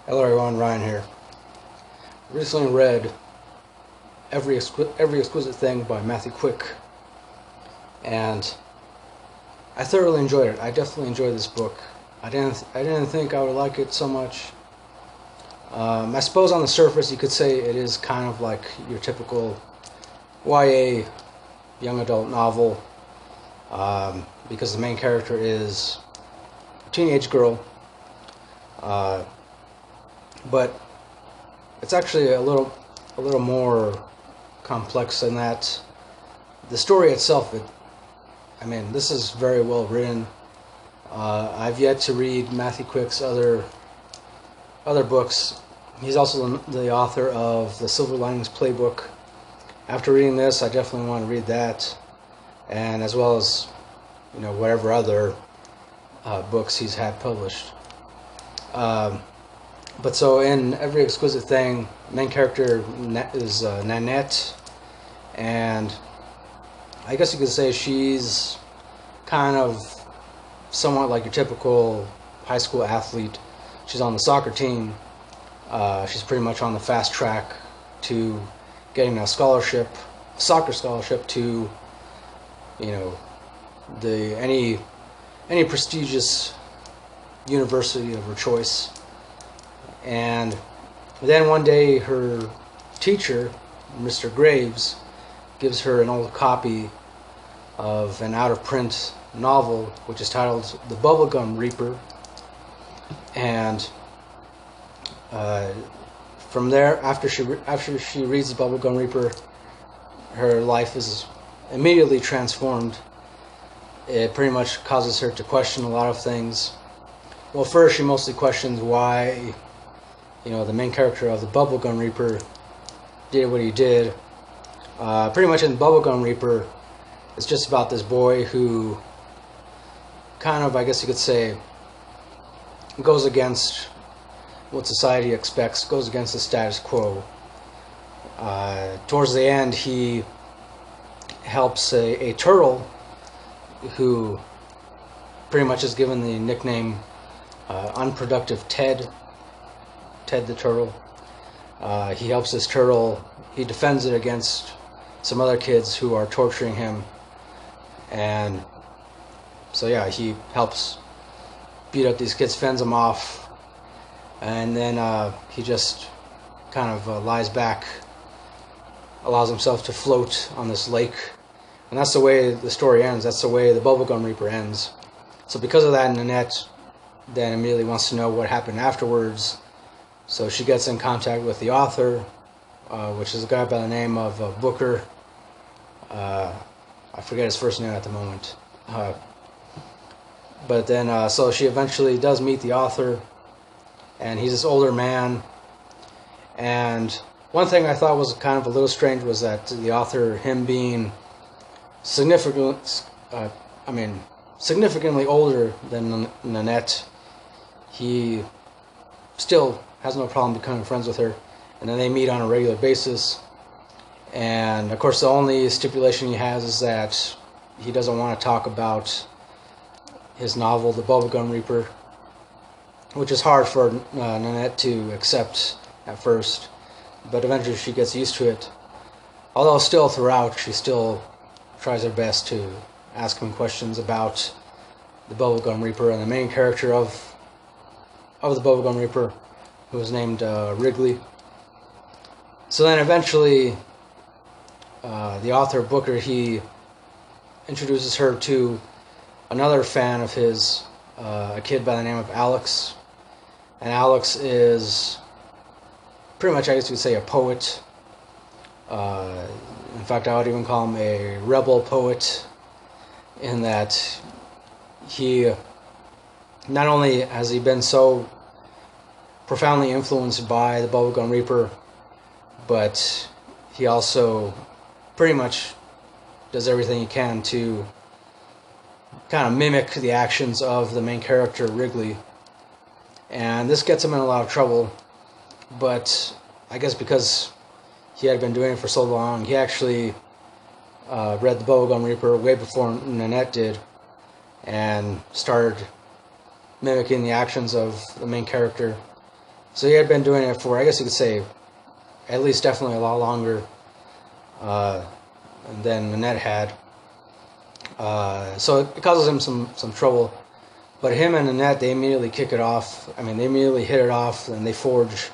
Hello everyone, Ryan here. Recently read Every Exquisite Thing by Matthew Quick, and I thoroughly enjoyed it. I definitely enjoyed this book. I didn't think I would like it so much. I suppose on the surface you could say it is kind of like your typical YA young adult novel, because the main character is a teenage girl, but it's actually a little more complex than that. The story itself, this is very well written. I've yet to read Matthew Quick's other books. He's also the author of the Silver Linings Playbook. After reading this, I definitely want to read that, and as well as whatever other books he's had published. But so in Every Exquisite Thing, the main character is Nanette, and I guess you could say she's kind of somewhat like your typical high school athlete. She's on the soccer team. She's pretty much on the fast track to getting a soccer scholarship to, the any prestigious university of her choice. And then one day her teacher, Mr. Graves, gives her an old copy of an out-of-print novel which is titled The Bubblegum Reaper. And from there, after she reads The Bubblegum Reaper, her life is immediately transformed. It pretty much causes her to question a lot of things. Well, first she mostly questions why the main character of the Bubblegum Reaper did what he did. Pretty much in the Bubblegum Reaper, it's just about this boy who kind of, I guess you could say, goes against what society expects, goes against the status quo. Towards the end, he helps a turtle who pretty much is given the nickname Unproductive Ted the turtle. He helps this turtle. He defends it against some other kids who are torturing him, and so yeah, he helps beat up these kids, fends them off, and then he just kind of lies back, allows himself to float on this lake, and that's the way the story ends. That's the way the Bubblegum Reaper ends. So because of that, Nanette then immediately wants to know what happened afterwards. So she gets in contact with the author, which is a guy by the name of Booker. I forget his first name at the moment. But then, so she eventually does meet the author, and he's this older man. And one thing I thought was kind of a little strange was that the author, him being significantly older than Nanette, he still has no problem becoming friends with her, and then they meet on a regular basis. And of course, the only stipulation he has is that he doesn't want to talk about his novel, The Bubblegum Reaper, which is hard for Nanette to accept at first, but eventually she gets used to it. Although still throughout, she still tries her best to ask him questions about the Bubblegum Reaper and the main character of the Bubblegum Reaper, who was named Wrigley. So then eventually, the author, Booker, he introduces her to another fan of his, a kid by the name of Alex. And Alex is pretty much, I guess you could say, a poet. In fact, I would even call him a rebel poet, in that he, not only has he been so profoundly influenced by the Bubblegum Reaper, but he also pretty much does everything he can to kind of mimic the actions of the main character, Wrigley. And this gets him in a lot of trouble, but I guess because he had been doing it for so long, he actually read the Bubblegum Reaper way before Nanette did, and started mimicking the actions of the main character. So he had been doing it for, I guess you could say, at least definitely a lot longer than Nanette had. So it causes him some trouble. But him and Nanette, they immediately kick it off. I mean, they immediately hit it off, and they forge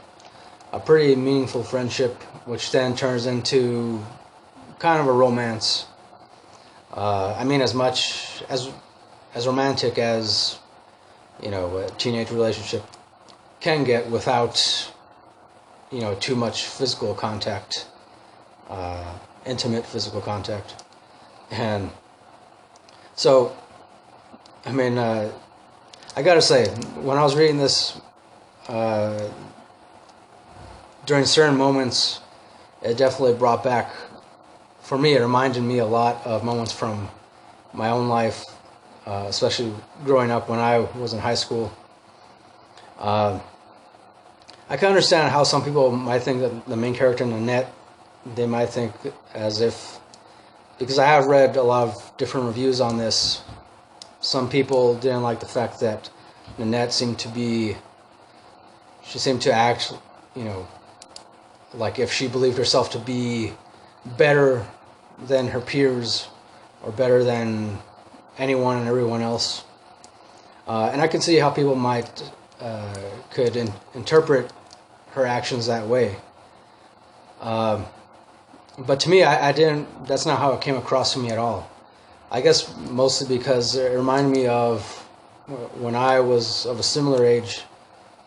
a pretty meaningful friendship, which then turns into kind of a romance. I mean, as much as romantic as, you know, a teenage relationship can get without, you know, too much physical contact, intimate physical contact. And so, I mean, I gotta say, when I was reading this, during certain moments, it definitely brought back, for me, it reminded me a lot of moments from my own life, especially growing up when I was in high school. I can understand how some people might think that the main character, Nanette, they might think as if, because I have read a lot of different reviews on this, some people didn't like the fact that Nanette seemed to act, you know, like if she believed herself to be better than her peers or better than anyone and everyone else. And I can see how people could interpret her actions that way. But to me, I didn't, that's not how it came across to me at all. I guess mostly because it reminded me of when I was of a similar age,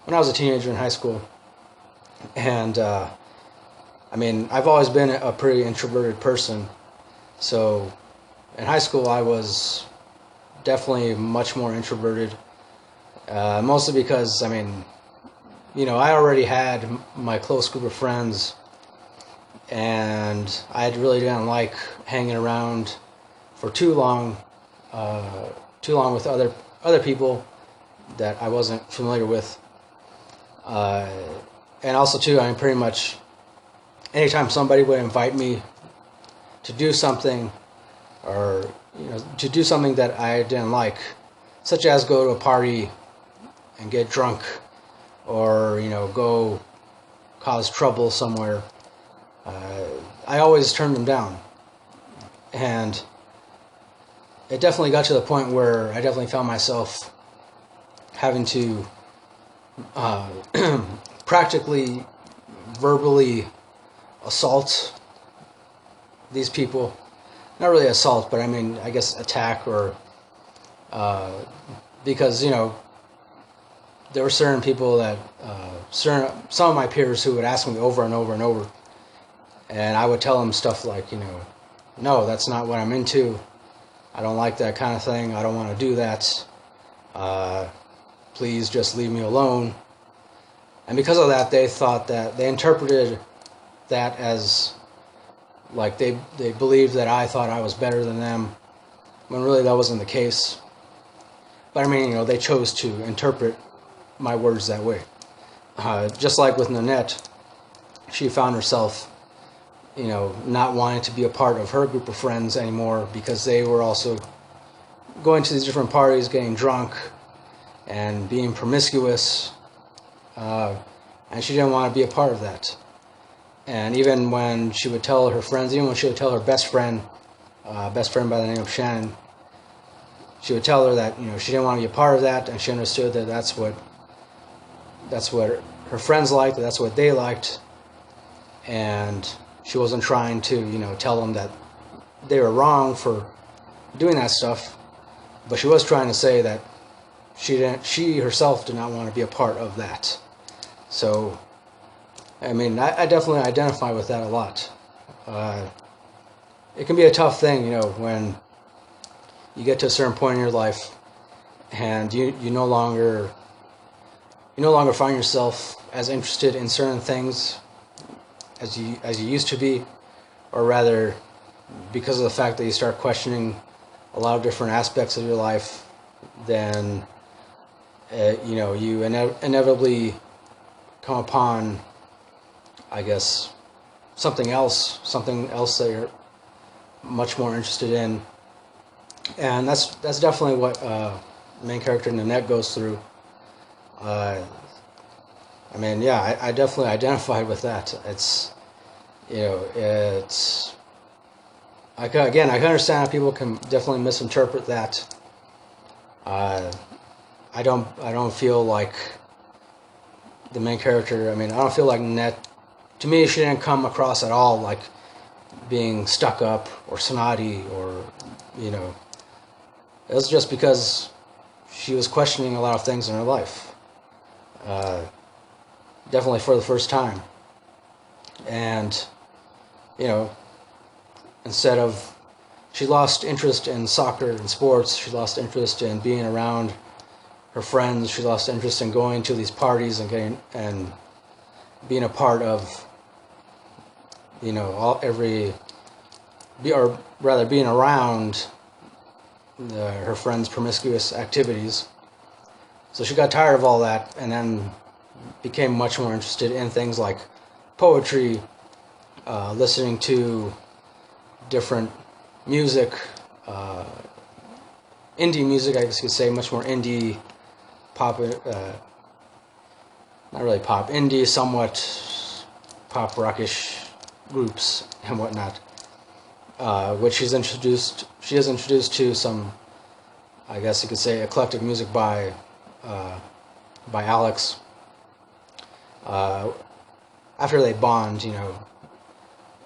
when I was a teenager in high school. And, I mean, I've always been a pretty introverted person. So in high school, I was definitely much more introverted. Mostly because, I mean, you know, I already had my close group of friends, and I really didn't like hanging around for too long with other people that I wasn't familiar with. And also too, I mean, pretty much anytime somebody would invite me to do something, or, you know, to do something that I didn't like, such as go to a party and get drunk, or, you know, go cause trouble somewhere, I always turned them down. And it definitely got to the point where I definitely found myself having to practically verbally assault these people. Not really assault, but I mean, I guess attack, or because, you know, there were certain people that some of my peers who would ask me over and over and over, and I would tell them stuff like, you know, no, that's not what I'm into. I don't like that kind of thing. I don't want to do that. Please just leave me alone. And because of that, they interpreted that as like they believed that I thought I was better than them, when really that wasn't the case. But I mean, you know, they chose to interpret my words that way. Just like with Nanette, she found herself, you know, not wanting to be a part of her group of friends anymore, because they were also going to these different parties, getting drunk, and being promiscuous, and she didn't want to be a part of that. And even when she would tell her friends, even when she would tell her best friend by the name of Shannon, she would tell her that, you know, she didn't want to be a part of that, and she understood that that's what her friends liked, that's what they liked, and she wasn't trying to, you know, tell them that they were wrong for doing that stuff, but she was trying to say that she herself did not want to be a part of that. So, I mean, I definitely identify with that a lot. It can be a tough thing, you know, when you get to a certain point in your life and you no longer find yourself as interested in certain things as you used to be, or rather, because of the fact that you start questioning a lot of different aspects of your life, then you know, you inevitably come upon, I guess, something else that you're much more interested in, and that's definitely what main character Nanette goes through. I mean, yeah, I definitely identified with that. It's, you know, it's, again, I can understand how people can definitely misinterpret that. Uh, I don't feel like the main character. I mean, I don't feel like Net. To me, she didn't come across at all like being stuck up or snotty or, you know, it was just because she was questioning a lot of things in her life. Uh, Definitely for the first time. And, you know, instead of, she lost interest in soccer and sports, she lost interest in being around her friends, she lost interest in going to these parties and getting, and being a part of, you know, or rather being around her friends' promiscuous activities. So she got tired of all that and then became much more interested in things like poetry, listening to different music, indie music, I guess you could say, much more indie, pop, not really pop, indie, somewhat pop rockish groups and whatnot, which she is introduced to some, I guess you could say, eclectic music by Alex. After they bond, you know,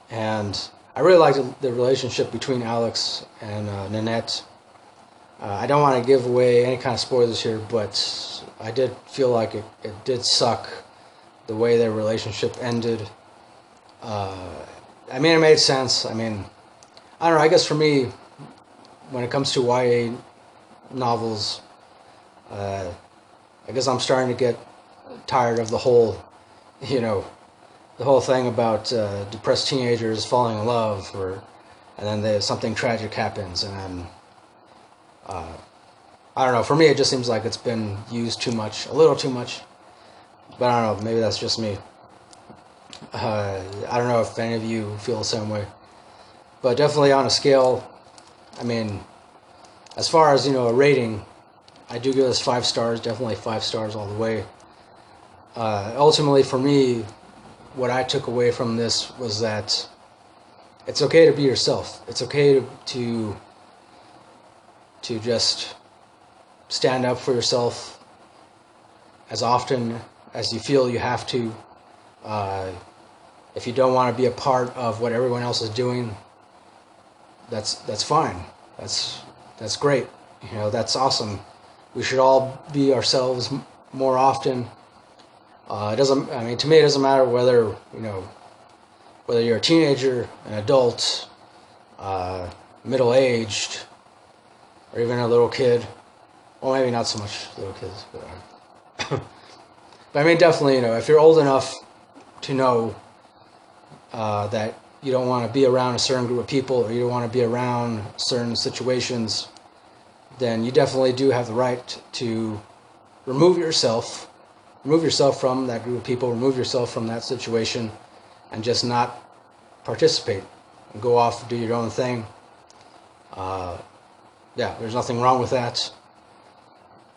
and I really liked the relationship between Alex and Nanette. I don't want to give away any kind of spoilers here, but I did feel like it did suck the way their relationship ended. I mean, it made sense. I mean, I don't know, I guess for me, when it comes to YA novels, I guess I'm starting to get tired of the whole, you know, the whole thing about depressed teenagers falling in love, and then something tragic happens, and then I don't know. For me, it just seems like it's been used too much, a little too much. But I don't know. Maybe that's just me. I don't know if any of you feel the same way. But definitely on a scale, I mean, as far as, you know, a rating, I do give this 5 stars. Definitely 5 stars all the way. Ultimately, for me, what I took away from this was that it's okay to be yourself. It's okay to just stand up for yourself as often as you feel you have to. If you don't want to be a part of what everyone else is doing, that's fine. That's great. You know, that's awesome. We should all be ourselves more often. It doesn't. I mean, to me, it doesn't matter whether, you know, whether you're a teenager, an adult, middle-aged, or even a little kid. Well, maybe not so much little kids, but but I mean, definitely, you know, if you're old enough to know that you don't want to be around a certain group of people, or you don't want to be around certain situations, then you definitely do have the right to remove yourself from that group of people, remove yourself from that situation, and just not participate and go off and do your own thing. Yeah, there's nothing wrong with that.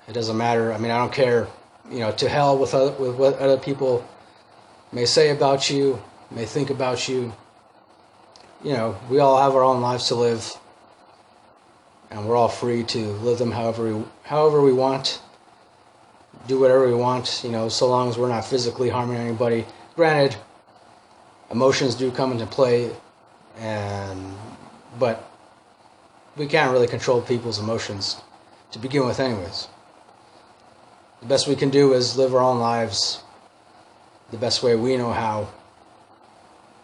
It doesn't matter. I mean, I don't care. You know, to hell with what other people may say about you, may think about you. You know, we all have our own lives to live, and we're all free to live them however we want. Do whatever we want, you know, so long as we're not physically harming anybody. Granted, emotions do come into play, but we can't really control people's emotions to begin with anyways. The best we can do is live our own lives the best way we know how,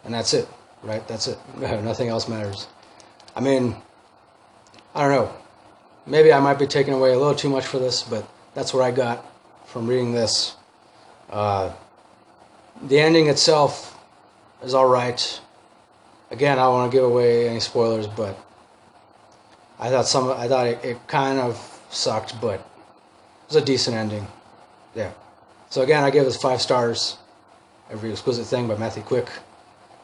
and that's it, right? That's it. Nothing else matters. I mean, I don't know. Maybe I might be taking away a little too much for this, but that's what I got from reading this. The ending itself is all right. Again, I don't want to give away any spoilers, but I thought it kind of sucked, but it was a decent ending. Yeah. So again, I give this 5 stars. Every Exquisite Thing by Matthew Quick.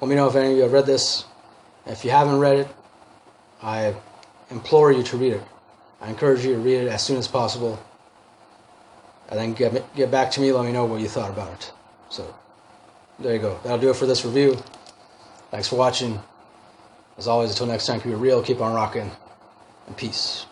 Let me know if any of you have read this. If you haven't read it, I implore you to read it. I encourage you to read it as soon as possible. And then get back to me, let me know what you thought about it. So there you go. That'll do it for this review. Thanks for watching. As always, until next time, keep it real, keep on rocking, and peace.